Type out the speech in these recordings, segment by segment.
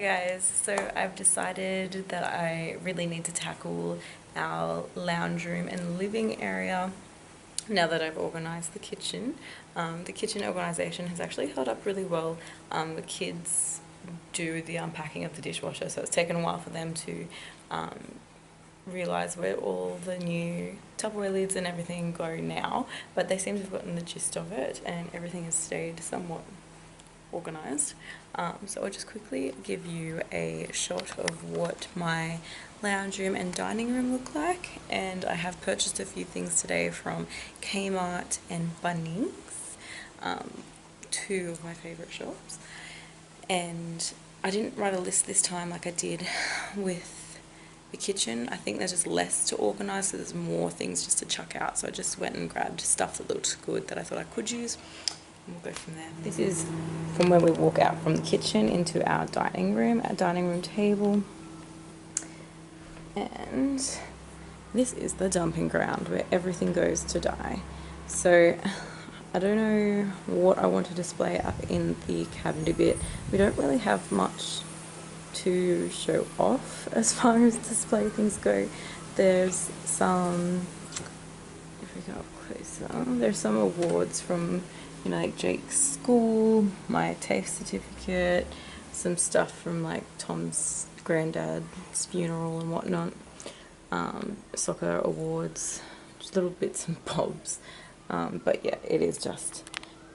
guys, so I've decided that I really need to tackle our lounge room and living area now that I've organised the kitchen. The kitchen organisation has actually held up really well. The kids do the unpacking of the dishwasher, so it's taken a while for them to realise where all the new Tupperware lids and everything go now, but they seem to have gotten the gist of it and everything has stayed somewhat organised. So I'll just quickly give you a shot of what my lounge room and dining room look like, and I have purchased a few things today from Kmart and Bunnings, two of my favourite shops, and I didn't write a list this time like I did with the kitchen. I think there's just less to organise, so there's more things just to chuck out, so I just went and grabbed stuff that looked good that I thought I could use. We'll go from there. This is from where we walk out from the kitchen into our dining room table. And this is the dumping ground where everything goes to die. So I don't know what I want to display up in the cabinet bit. We don't really have much to show off as far as display things go. There's some, if we go up closer, there's some awards from, you know, like Jake's school, my TAFE certificate, some stuff from like Tom's granddad's funeral and whatnot, soccer awards, just little bits and bobs. But yeah, it is just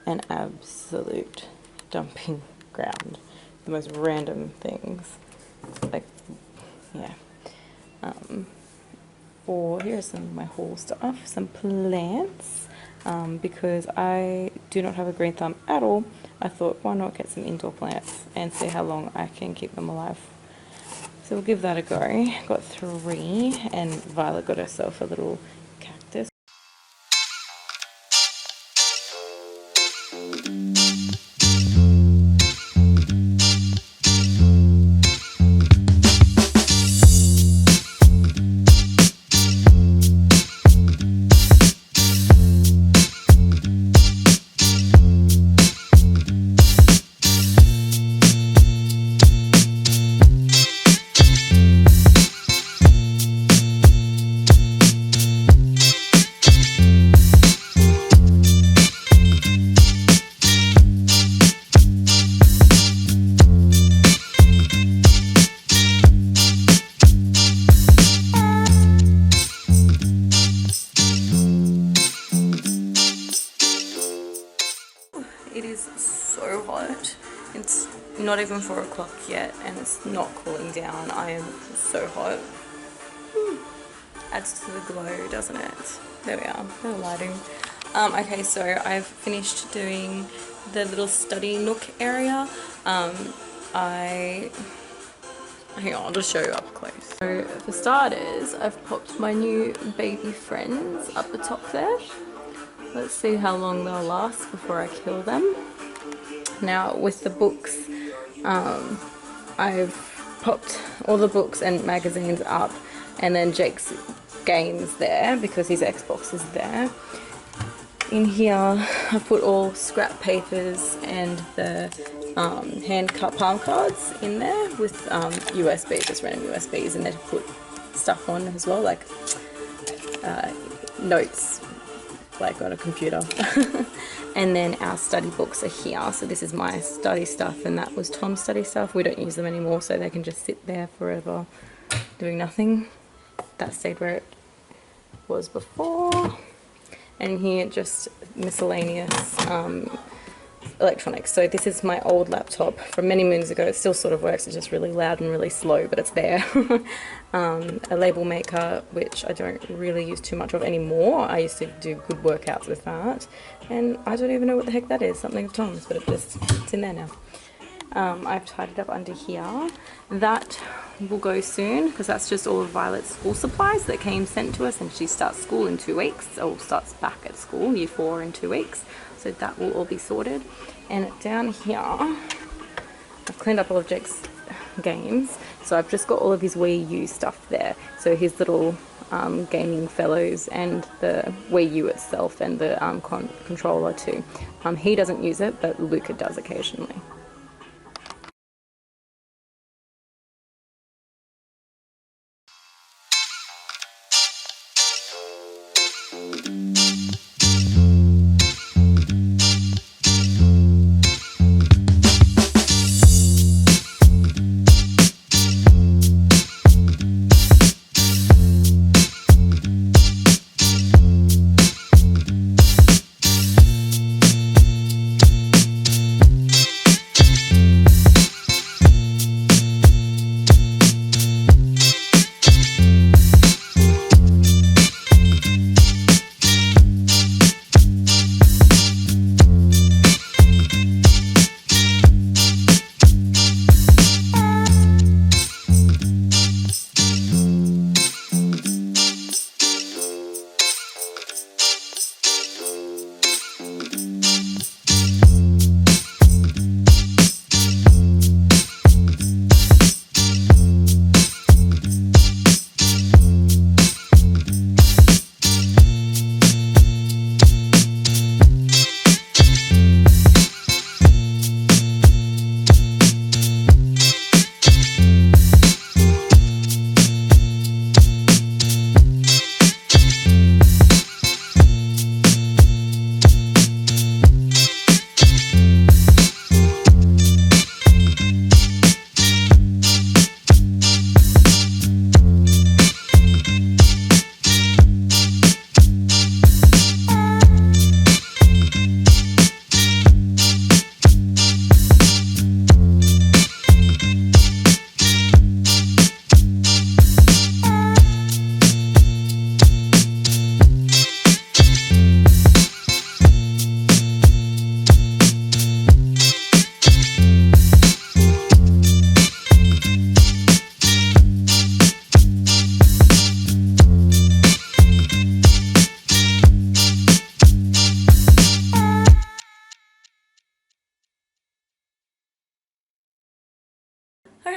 an absolute dumping ground. The most random things, like, yeah. Here's some of my haul stuff, some plants. Because I do not have a green thumb at all, I thought why not get some indoor plants and see how long I can keep them alive. So we'll give that a go. Got 3, and Violet got herself a little cactus. It is so hot. It's not even 4 o'clock yet and it's not cooling down. I am so hot. Adds to the glow, doesn't it? There we are, the lighting. Okay, so I've finished doing the little study nook area. Hang on, I'll just show you up close. So for starters, I've popped my new baby friends up the top there. Let's see how long they'll last before I kill them. Now with the books, I've popped all the books and magazines up, and then Jake's games there because his Xbox is there. In here I've put all scrap papers and the hand cut palm cards in there with USBs, just random USBs, and then to put stuff on as well, like notes, like on a computer. And then our study books are here. So this is my study stuff and that was Tom's study stuff. We don't use them anymore, so they can just sit there forever doing nothing. That stayed where it was before. And here just miscellaneous electronics. So this is my old laptop from many moons ago. It still sort of works, it's just really loud and really slow, but it's there. A label maker, which I don't really use too much of anymore. I used to do good workouts with that, and I don't even know what the heck that is, something of Tom's, but it's in there now. I've tied it up under here. That will go soon because that's just all of Violet's school supplies that came sent to us, and she starts school in 2 weeks, or starts back at school, year 4 in 2 weeks. So that will all be sorted. And down here, I've cleaned up all of Jake's games. So I've just got all of his Wii U stuff there. So his little gaming fellows and the Wii U itself and the controller too. He doesn't use it, but Luca does occasionally.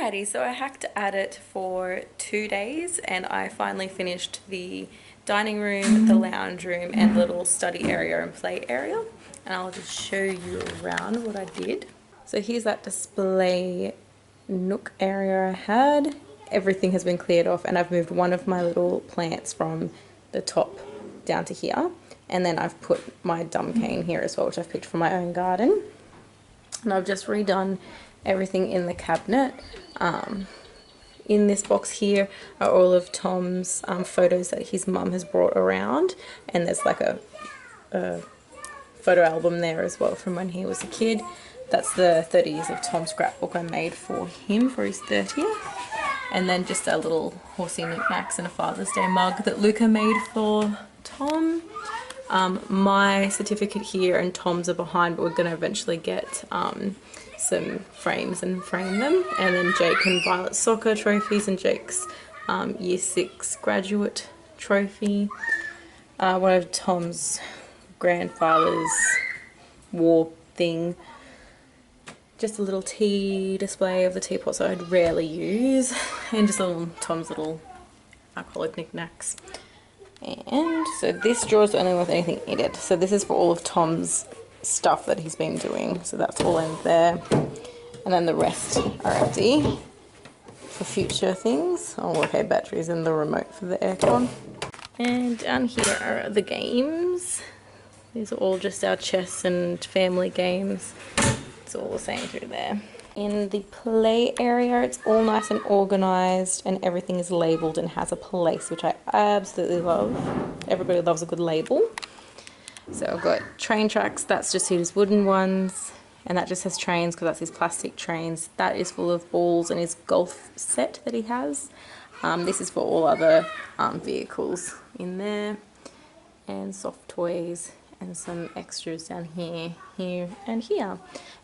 Alrighty, so I hacked at it for 2 days and I finally finished the dining room, the lounge room and the little study area and play area. And I'll just show you around what I did. So here's that display nook area I had. Everything has been cleared off and I've moved one of my little plants from the top down to here. And then I've put my dumb cane here as well, which I've picked from my own garden. And I've just redone everything in the cabinet. In this box here are all of Tom's photos that his mum has brought around, and there's like a photo album there as well from when he was a kid. That's the 30 years of Tom scrapbook I made for him for his 30th. And then just a little horsey knickknacks and a Father's Day mug that Luca made for Tom. My certificate here and Tom's are behind, but we're going to eventually get some frames and frame them. And then Jake and Violet's soccer trophies and Jake's year 6 graduate trophy. One of Tom's grandfather's war thing. Just a little tea display of the teapots that I'd rarely use. And just Tom's little alcoholic knickknacks. And so this drawer is the only one with anything in it. So this is for all of Tom's stuff that he's been doing. So that's all in there. And then the rest are empty for future things. Oh, okay, batteries and the remote for the aircon. And down here are the games. These are all just our chess and family games. It's all the same through there. In the play area, it's all nice and organized and everything is labeled and has a place, which I absolutely love. Everybody loves a good label. So I've got train tracks, that's just his wooden ones, and that just has trains because that's his plastic trains. That is full of balls and his golf set that he has. This is for all other vehicles in there, and soft toys and some extras down here, here and here.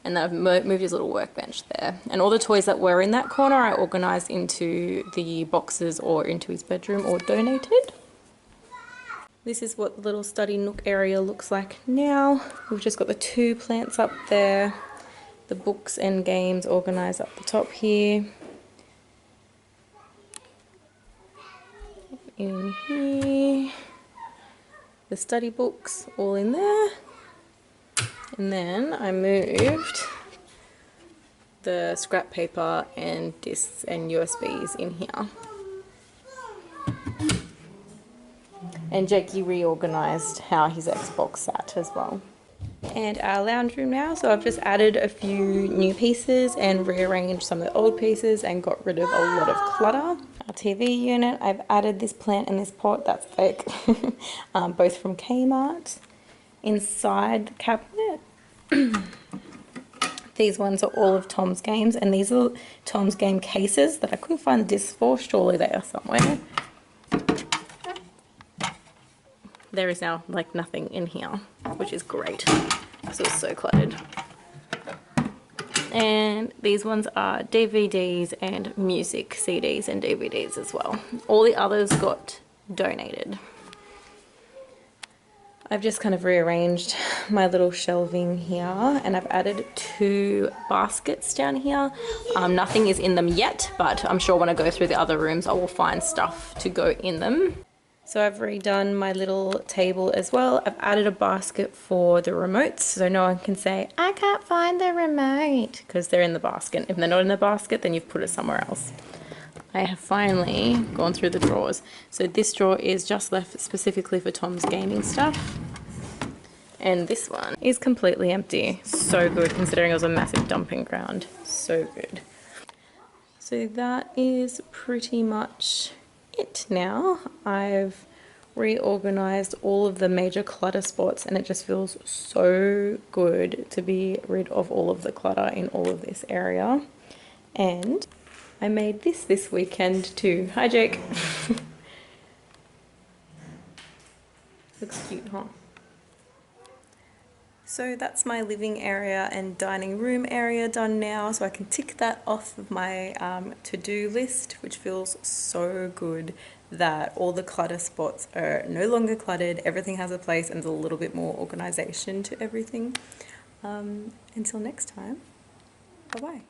And then I've moved his little workbench there. And all the toys that were in that corner I organised into the boxes or into his bedroom or donated. This is what the little study nook area looks like now. We've just got the 2 plants up there, the books and games organised up the top here. In here, the study books all in there. And then I moved the scrap paper and discs and USBs in here. And Jakey reorganised how his Xbox sat as well. And our lounge room now, so I've just added a few new pieces and rearranged some of the old pieces and got rid of a lot of clutter. Our TV unit, I've added this plant and this pot, that's fake, both from Kmart. Inside the cabinet, these ones are all of Tom's games, and these are Tom's game cases that I couldn't find the discs for. Surely they are somewhere. There is now like nothing in here, which is great because it was so cluttered. And these ones are DVDs and music CDs and DVDs as well. All the others got donated. I've just kind of rearranged my little shelving here, and I've added 2 baskets down here. Nothing is in them yet, but I'm sure when I go through the other rooms I will find stuff to go in them. So I've redone my little table as well. I've added a basket for the remotes, so no one can say, I can't find the remote, because they're in the basket. If they're not in the basket, then you've put it somewhere else. I have finally gone through the drawers. So this drawer is just left specifically for Tom's gaming stuff. And this one is completely empty. So good, considering it was a massive dumping ground. So good. So that is pretty much it now. I've reorganized all of the major clutter spots and it just feels so good to be rid of all of the clutter in all of this area. And I made this weekend too. Hi Jake. Looks cute, huh? So that's my living area and dining room area done now, so I can tick that off of my to-do list, which feels so good that all the clutter spots are no longer cluttered, everything has a place, and there's a little bit more organization to everything. Until next time, bye-bye.